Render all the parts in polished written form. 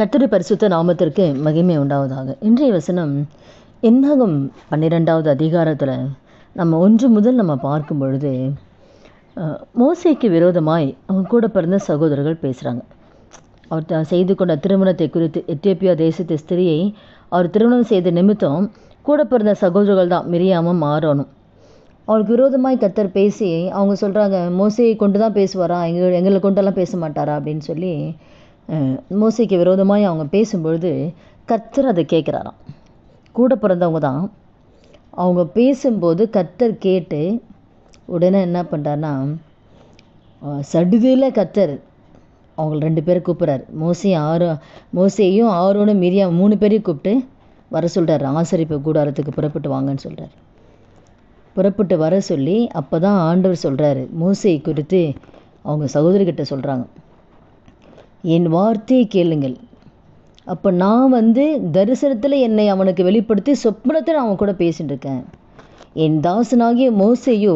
கர்த்தருடைய பரிசுத்த நாமத்திற்கு மகிமை உண்டாவதாக. இன்றைய வசனம் என்னாகும் 12வது அதிகாரத்தில் நம்ம 1 முதல் நம்ம பார்க்கும் பொழுது மோசேக்கு விரோதமாய் அவங்க கூட பிறந்த சகோதரர்கள் பேசுகிறாங்க. அவர் செய்து கொண்ட திருமணத்தை குறித்து எத்தியோப்பியா தேசத்து ஸ்திரியை அவர் திருமணம் செய்த நிமித்தம் கூட பிறந்த சகோதரர்கள் தான் மிரியாமும் ஆரோனும். அவருக்கு விரோதமாய் கர்த்தர் பேசி அவங்க சொல்கிறாங்க, மோசையை கொண்டு தான் பேசுவாரா, எங்களை கொண்டெல்லாம் பேச மாட்டாரா அப்படின்னு சொல்லி மோசைக்கு விரோதமாய் அவங்க பேசும்பொழுது கர்த்தர் அதை கேட்குறாராம். கூட பிறந்தவங்க தான். அவங்க பேசும்போது கர்த்தர் கேட்டு உடனே என்ன பண்ணுறாருன்னா, சடுதியில் கர்த்தர் அவங்கள 2 பேரை கூப்பிட்றாரு. மோசேயும் ஆரோனும் மிரியாம் 3 பேரையும் கூப்பிட்டு வர சொல்கிறார். ஆசரிப்பு கூடாரத்துக்கு புறப்பட்டு வாங்கன்னு சொல்கிறார். புறப்பட்டு வர சொல்லி அப்போ தான் ஆண்டவர் சொல்கிறாரு, மோசே குறித்து அவங்க சகோதரிகிட்ட சொல்கிறாங்க, என் வார்த்தையை கேளுங்கள். அப்போ நான் தரிசனத்தில் என்னை அவனுக்கு வெளிப்படுத்தி சொப்பனத்தில் நான் அவன் கூட பேசிகிட்டு இருக்கேன். என் தாசனாகிய மோசேயோ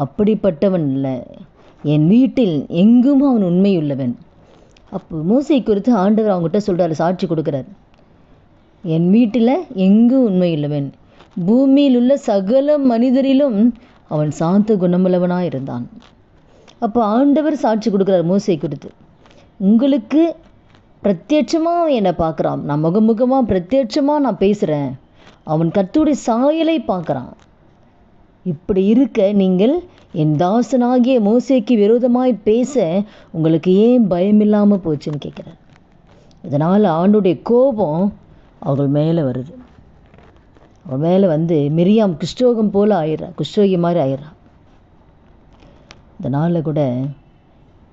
அப்படிப்பட்டவன் இல்லை, என் வீட்டில் எங்கும் அவன் உண்மையுள்ளவன். அப்போ மோசே குறித்து ஆண்டவர் அவங்ககிட்ட சொல்கிறாரு, சாட்சி கொடுக்குறார், என் வீட்டில் எங்கும் உண்மையுள்ளவன், பூமியில் உள்ள சகல மனிதரிலும் அவன் சாந்த குணமுள்ளவனாக இருந்தான். அப்போ ஆண்டவர் சாட்சி கொடுக்குறார் மோசே குறித்து, உங்களுக்கு பிரத்யட்சமாக என்னை பார்க்குறான், நான் முகமுகமாக பிரத்யட்சமாக நான் பேசுகிறேன், அவன் கர்த்தருடைய சாயலை பார்க்குறான். இப்படி இருக்க நீங்கள் என் தாசனாகிய மோசேக்கு விரோதமாய் பேச உங்களுக்கு ஏன் பயமில்லாமல் போச்சுன்னு கேட்குறார். இதனால் ஆண்டுடைய கோபம் அவர்கள் மேலே வருது. அவள் மேலே மிரியாம் குஷ்டரோகம் போல் ஆயிடுறா, குஷ்டரோகி மாதிரி ஆயிடுறா. இதனால் கூட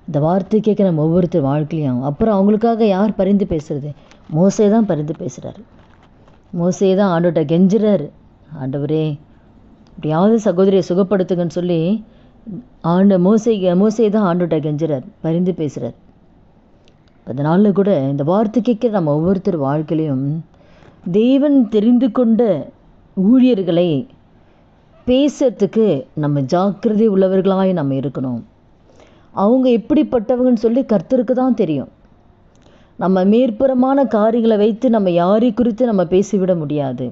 இந்த வார்த்தை கேட்க நம்ம ஒவ்வொருத்தர் வாழ்க்கையிலையும் அப்புறம் அவங்களுக்காக யார் பரிந்து பேசுறது? மோசே தான் பரிந்து பேசுகிறாரு. மோசே தான் ஆண்டவர்கிட்ட கெஞ்சுறாரு, ஆண்டவரே எப்படியாவது சகோதரியை சுகப்படுத்துங்கன்னு சொல்லி மோசே தான் ஆண்டவர்கிட்ட கெஞ்சுறார், பரிந்து பேசுகிறார். அதனால கூட இந்த வார்த்தை கேட்க நம்ம ஒவ்வொருத்தர் வாழ்க்கையிலையும் தேவன் தெரிந்து கொண்ட ஊழியர்களை பேசுறதுக்கு நம்ம ஜாக்கிரதை உள்ளவர்களாய் நம்ம இருக்கணும். அவங்க எப்படிப்பட்டவங்கன்னு சொல்லி கர்த்தருக்கு தான் தெரியும். நம்ம மேற்புறமான காரியங்களை வைத்து நம்ம யாரை குறித்து நம்ம பேசிவிட முடியாது.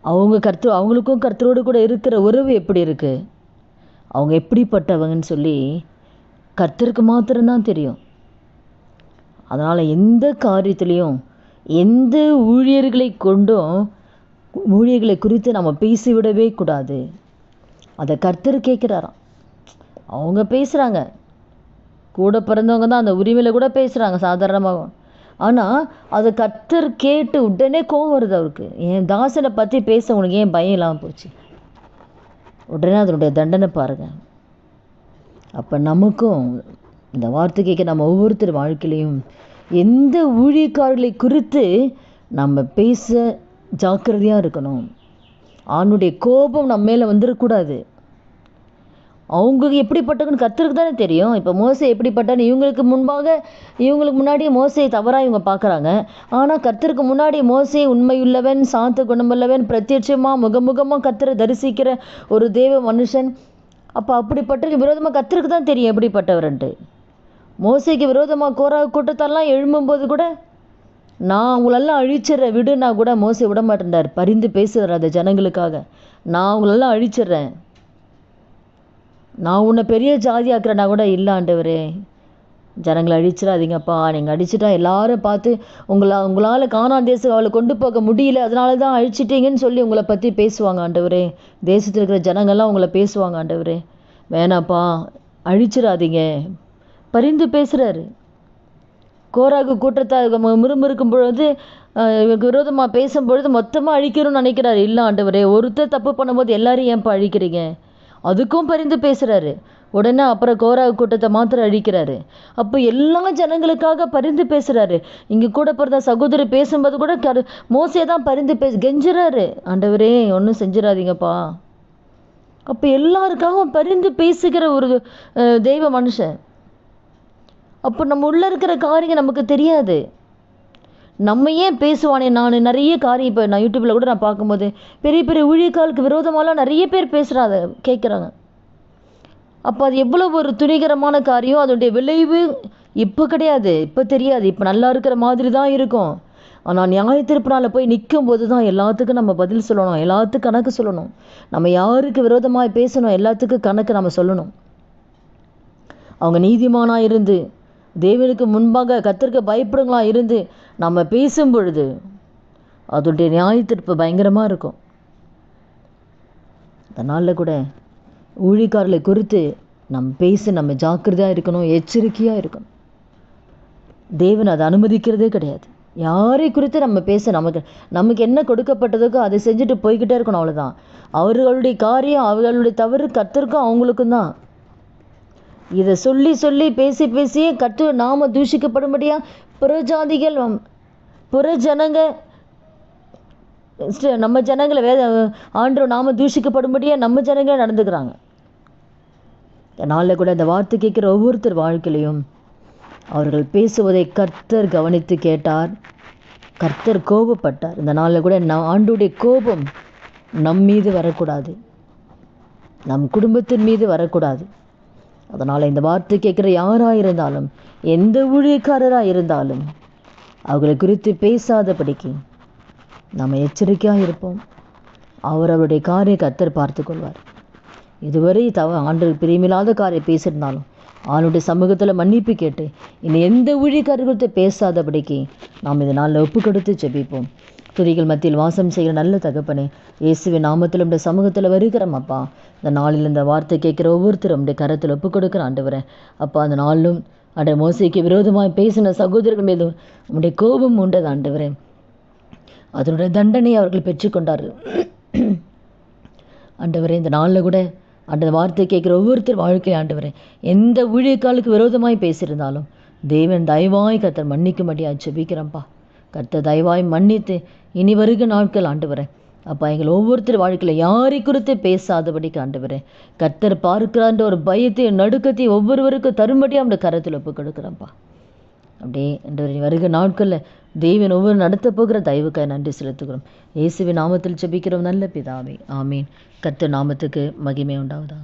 அவங்களுக்கும் கர்த்தரோடு கூட இருக்கிற உறவு எப்படி இருக்குது, அவங்க எப்படிப்பட்டவங்கன்னு சொல்லி கர்த்தருக்கு மாத்திரம்தான் தெரியும். அதனால் எந்த காரியத்துலேயும் எந்த ஊழியர்களை குறித்து நம்ம பேசிவிடவே கூடாது. அதை கர்த்தர் கேட்குறாராம். அவங்க பேசுகிறாங்க, கூட பிறந்தவங்க தான், அந்த உரிமையில் கூட பேசுகிறாங்க சாதாரணமாக. ஆனால் அதை கர்த்தர் கேட்டு உடனே கோவம் வருது அவருக்கு. என் தாசனை பற்றி பேச உனக்கு ஏன் பயம் இல்லாமல் போச்சு? உடனே அதனுடைய தண்டனை பாருங்கள். அப்போ நமக்கும் இந்த வார்த்தை கேட்க நம்ம ஒவ்வொருத்தர் வாழ்க்கையிலையும் எந்த ஊழியக்காரர்களை குறித்து நம்ம பேச ஜாக்கிரதையாக இருக்கணும். அவனுடைய கோபம் நம்ம மேலே வந்துடக்கூடாது. அவங்களுக்கு எப்படிப்பட்டவங்கன்னு கர்த்தருக்கு தானே தெரியும். இப்போ மோசே எப்படிப்பட்டான்னு இவங்களுக்கு முன்னாடி மோசே தவறாக இவங்க பார்க்குறாங்க. ஆனால் கர்த்தருக்கு முன்னாடி மோசே உண்மையுள்ளவன், சாந்த குணமுள்ளவன், பிரத்யட்சமாக முகமுகமாக கர்த்தரை தரிசிக்கிற ஒரு தேவ மனுஷன். அப்போ அப்படிப்பட்ட விரோதமாக கர்த்தருக்கு தான் தெரியும் எப்படிப்பட்டவர்ன்ட்டு. மோசேக்கு விரோதமாக கோரா கூட்டத்தெல்லாம் எழும்பும்போது கூட நான் அவங்களெல்லாம் அழிச்சிட்றேன் விடுனா கூட மோசே விட மாட்டேன்டார், பரிந்து பேசுகிறார் அந்த ஜனங்களுக்காக. நான் அவங்களெல்லாம் அழிச்சிட்றேன், நான் உன்னை பெரிய ஜாதி ஆக்குறேன்னா கூட, இல்லை ஆண்டவரே ஜனங்களை அழிச்சிடாதீங்கப்பா, நீங்கள் அடிச்சுட்டா எல்லாரும் பார்த்து உங்களால் கானான் தேசம் அவளை கொண்டு போக முடியல, அதனால தான் அழிச்சிட்டீங்கன்னு சொல்லி உங்களை பற்றி பேசுவாங்க ஆண்டவரே. தேசத்தில் இருக்கிற ஜனங்கள்லாம் உங்களை பேசுவாங்க ஆண்டவரே, வேணாப்பா அழிச்சிடாதீங்க, பரிந்து பேசுகிறாரு. கோராகு கூட்டத்தை முறுமுறுக்கும் பொழுது இவருக்கு விரோதமாக பேசும்பொழுது மொத்தமாக அழிக்கணும்னு நினைக்கிறாரு. இல்லை ஆண்டவரே, ஒருத்தர் தப்பு பண்ணும்போது எல்லாரையும் ஏன்ப்பா அழிக்கிறீங்க? அதுக்கும் பரிந்து பேசுகிறாரு. உடனே அப்புறம் கோராகு கூட்டத்தை மாத்திரம் அழிக்கிறாரு. அப்போ எல்லா ஜனங்களுக்காக பரிந்து பேசுகிறாரு. இங்கே கூட பிறந்த சகோதரி பேசும்போது கூட மோசே தான் பரிந்து கெஞ்சுறாரு, ஆண்டவரே ஒன்றும் செஞ்சிடாதீங்கப்பா. அப்போ எல்லாருக்காகவும் பரிந்து பேசுகிற ஒரு தெய்வ மனுஷன். அப்போ நம்ம உள்ளே இருக்கிற காரியம் நமக்கு தெரியாது. நம்ம ஏன் பேசுவானே? நான் நிறைய காரியம் இப்போ நான் யூடியூப்பில் கூட நான் பார்க்கும்போது பெரிய பெரிய ஊழியக்காலுக்கு விரோதமாலாம் நிறைய பேர் பேசுகிறாங்க, கேட்குறாங்க. அப்போ அது எவ்வளோ ஒரு துணிகரமான காரியம், அதனுடைய விளைவு இப்போ கிடையாது, இப்போ தெரியாது, இப்போ நல்லா இருக்கிற மாதிரி தான் இருக்கும். ஆனால் நியாயத்தீர்ப்பு நாளில் போய் நிற்கும் போது தான் எல்லாத்துக்கும் நம்ம பதில் சொல்லணும், எல்லாத்துக்கும் கணக்கு சொல்லணும். நம்ம யாருக்கு விரோதமாக பேசணும், எல்லாத்துக்கும் கணக்கு நம்ம சொல்லணும். அவங்க நீதிமானாக இருந்து தேவனுக்கு முன்பாக கர்த்தருக்கு பயப்படுங்களா இருந்து நம்ம பேசும் பொழுது அதோடைய நியாயத்தீர்ப்பு பயங்கரமாக இருக்கும். அதனால் கூட ஊழியக்காரர்களை குறித்து நம்ம ஜாக்கிரதையாக இருக்கணும், எச்சரிக்கையாக இருக்கணும். தேவன் அதை அனுமதிக்கிறதே கிடையாது. யாரை குறித்து நம்ம பேச நமக்கு என்ன கொடுக்கப்பட்டதுக்கோ அதை செஞ்சுட்டு போய்கிட்டே இருக்கணும், அவ்வளோதான். அவர்களுடைய காரியம், அவர்களுடைய தவறு கர்த்தருக்கும் அவங்களுக்கும் தான். இதை சொல்லி சொல்லி பேசி பேசியே கர்த்தர் நாம தூஷிக்கப்படும்படியா புறஜாதிகள் புறஜனங்க நம்ம ஜனங்களை ஆண்டவர் நாம தூஷிக்கப்படும்படியா நம்ம ஜனங்கள் நடந்துக்கிறாங்க. அதனால கூட இந்த வார்த்தை கேட்குற ஒவ்வொருத்தர் வாழ்க்கையிலையும் அவர்கள் பேசுவதை கர்த்தர் கவனித்து கேட்டார், கர்த்தர் கோபப்பட்டார். இந்த நாளில் கூட ஆண்டுடைய கோபம் நம் மீது வரக்கூடாது, நம் குடும்பத்தின் மீது வரக்கூடாது. அதனால் இந்த வார்த்தை கேட்குற யாராக இருந்தாலும், எந்த ஊழியக்காரராக இருந்தாலும் அவர்களை குறித்து பேசாதபடிக்கு நம்ம எச்சரிக்கையாக இருப்போம். அவருடைய காரியம் கர்த்தர் பார்த்து கொள்வார். இதுவரை ஆண்டு பிரியமில்லாத காரியம் பேசியிருந்தாலும் அவனுடைய சமூகத்தில் மன்னிப்பு கேட்டு இன்னும் எந்த ஊழியக்காரர் குறித்து பேசாதபடிக்கு நாம் இந்த நாளில் ஒப்பு கொடுத்து ஜெபிப்போம். துதிகள் மத்தியில் வாசம் செய்கிற நல்ல தகப்பனே, இயேசுவின் நாமத்தில் உடைய சமூகத்தில் வருகிறோம் அப்பா. இந்த நாளில் இந்த வார்த்தை கேட்குற ஒவ்வொருத்தரும் உடைய கரத்தில் ஒப்பு கொடுக்குற ஆண்டவரே அப்பா. அந்த நாளிலும் அடைய மோசைக்கு விரோதமாக பேசின சகோதரர்கள் மீது உடைய கோபம் உண்டது ஆண்டவரே. அதனுடைய தண்டனை அவர்கள் பெற்றுக்கொண்டார்கள் ஆண்டவரே. இந்த நாளில் கூட அந்த வார்த்தை கேட்குற ஒவ்வொருத்தர் வாழ்க்கை ஆண்டவரே, எந்த ஊழியக்காலுக்கு விரோதமாய் பேசியிருந்தாலும் தேவன் தயவாய் கர்த்தர் மன்னிக்கும்படியாக ஜெபிக்கிறோம்ப்பா. கர்த்தர் தயவாய் மன்னித்து இனி வருகிற நாட்கள் ஆண்டவரே அப்பா எங்கள் ஒவ்வொருத்தர் வாழ்க்கையில் யாரை குறித்து பேசாதபடிக்கு ஆண்டவரே கர்த்தர் பார்க்கிறான்ற ஒரு பயத்தையும் நடுக்கத்தையும் ஒவ்வொருவருக்கும் தரும்படியாக அந்த கரத்தில் ஒப்பு கொடுக்குறோம்ப்பா. அப்படியே என்று வருகிற நாட்களில் தேவன் ஒவ்வொரு நடத்த போகிற தயவுக்காய் நன்றி செலுத்துகிறோம். இயேசுவின் நாமத்தில் ஜெபிக்கிறோம் நல்ல பிதாவே, ஆமீன். கர்த்தர் நாமத்துக்கு மகிமை உண்டாவதா.